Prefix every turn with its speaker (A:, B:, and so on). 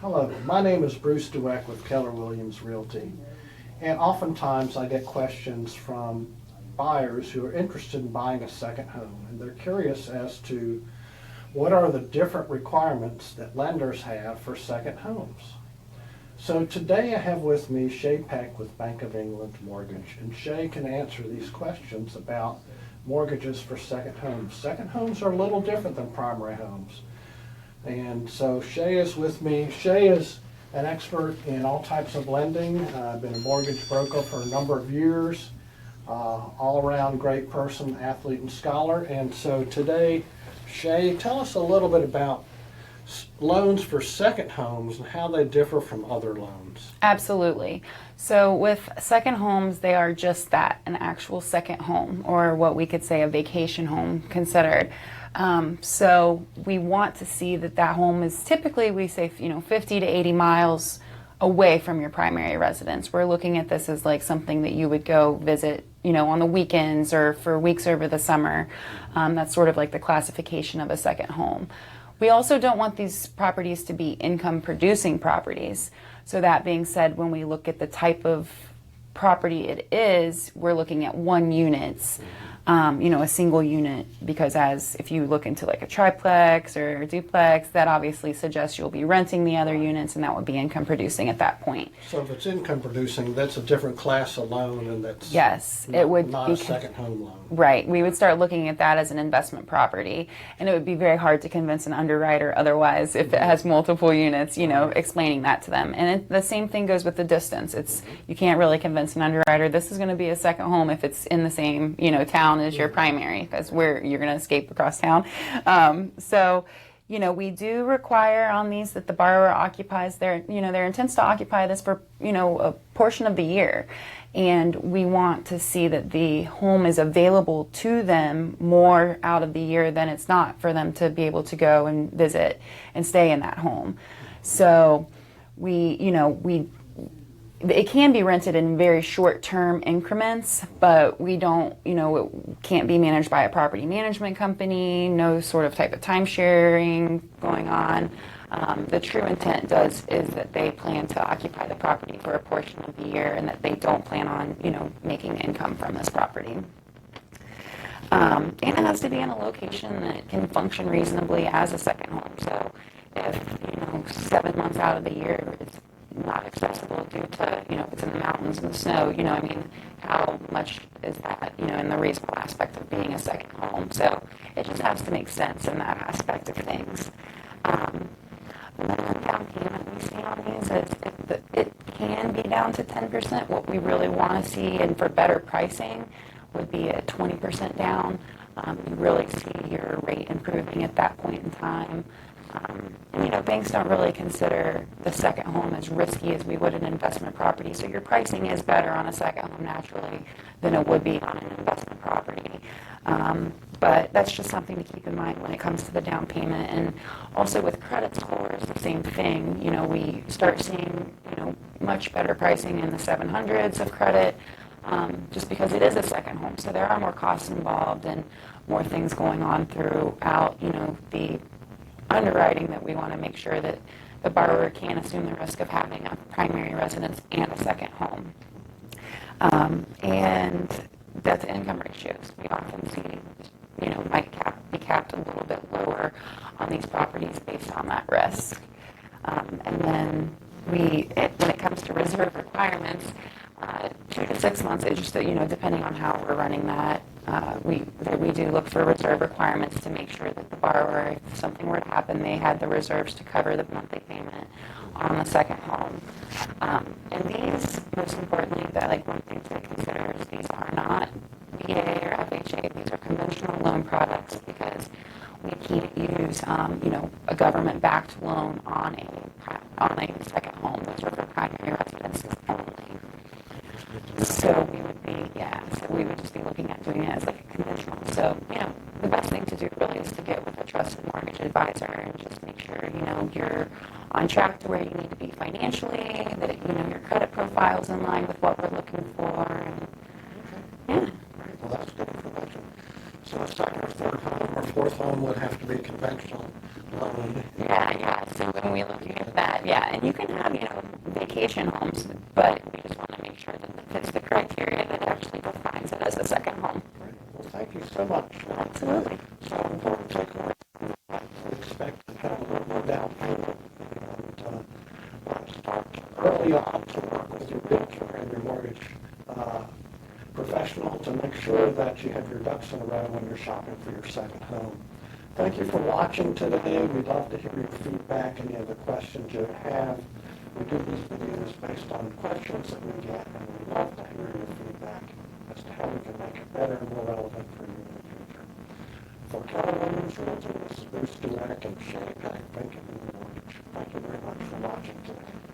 A: Hello, my name is Bruce Dweck with Keller Williams Realty. And oftentimes I get questions from buyers who are interested in buying a second home. And they're curious as to what are the different requirements that lenders have for second homes. So today I have with me Shay Peck with Bank of England Mortgage. And Shay can answer these questions about mortgages for second homes. Second homes are a little different than primary homes. And so Shay is with me. Shay is an expert in all types of lending. Been a mortgage broker for a number of years. All around great person, athlete and scholar. And so today, Shay, tell us a little bit about loans for second homes and how they differ from other loans.
B: Absolutely. So with second homes, they are just that, an actual second home, or what we could say a vacation home considered. So we want to see that that home is typically, we say, 50 to 80 miles away from your primary residence. We're looking at this as like something that you would go visit, on the weekends or for weeks over the summer. That's sort of like the classification of a second home. We also don't want these properties to be income producing properties. So that being said, when we look at the type of property it is, we're looking at one units, a single unit, because if you look into like a triplex or a duplex, that obviously suggests you'll be renting the other units, and that would be income producing at that point.
A: So if it's income producing, that's a different class of loan, and that's
B: it would
A: not
B: be
A: a second home loan.
B: Right. We would start looking at that as an investment property, and it would be very hard to convince an underwriter otherwise if it has multiple units, explaining that to them. And the same thing goes with the distance. You can't really convince an underwriter this is going to be a second home if it's in the same, town as your primary, because you're going to escape across town. We do require on these that the borrower occupies their intends to occupy this for, a portion of the year. And we want to see that the home is available to them more out of the year than it's not for them to be able to go and visit and stay in that home. So it can be rented in very short-term increments, but we don't, it can't be managed by a property management company, no sort of type of time-sharing going on. The true intent is that they plan to occupy the property for a portion of the year and that they don't plan on, making income from this property. And it has to be in a location that can function reasonably as a second home. So if, 7 months out of the year it's not accessible due to, if it's in the mountains and the snow, how much is that, in the reasonable aspect of being a second home. So it just has to make sense in that aspect of things. The minimum down payment we see on these is it can be down to 10%. What we really want to see, and for better pricing, would be a 20% down. You really see your rate improving at that point in time. Banks don't really consider the second home as risky as we would an investment property. So your pricing is better on a second home naturally than it would be on an investment property. But that's just something to keep in mind when it comes to the down payment. And also with credit scores, the same thing. We start seeing, much better pricing in the 700s of credit, just because it is a second home. So there are more costs involved and more things going on throughout, the underwriting, that we want to make sure that the borrower can assume the risk of having a primary residence and a second home. And debt to income ratios, we often see, might be capped a little bit lower on these properties based on that risk. And then when it comes to reserve requirements, 2 to 6 months, it's just that, depending on how we're running that, we do look for reserve requirements to make sure that the borrower, if something were to happen, they had the reserves to cover the monthly payment on the second home. And these, most importantly, one thing to consider is these are not VA or FHA. These are conventional loan products, because we can't use, a government-backed loan on a second home. Those are for primary residences only. So we would just be looking at doing it as like a conventional. So, the best thing to do really is to get with a trusted mortgage advisor and just make sure, you're on track to where you need to be financially, that, your credit profile's in line with what we're looking for. And,
A: Well, that's good information. So a second or third home or fourth home would have to be conventional loan.
B: Yeah. So when we're looking at that, yeah, and you can have, vacation homes, but we just want to make sure that it fits the criteria that actually defines it as a second home.
A: Great. Well, thank you so much.
B: Absolutely.
A: So important takeaway. We expect to have a little more down payment and start early on to work with your realtor and your mortgage professional to make sure that you have your ducks in a row when you're shopping for your second home. Thank you for watching today. We'd love to hear your feedback, any other questions you have. We do these videos based on questions that we get, and we'd love to hear your feedback as to how we can make it better and more relevant for you in the future. For Keller Williams Realty, this is Bruce Dweck and Shay Pack Banking and Mortgage. Thank you very much for watching today.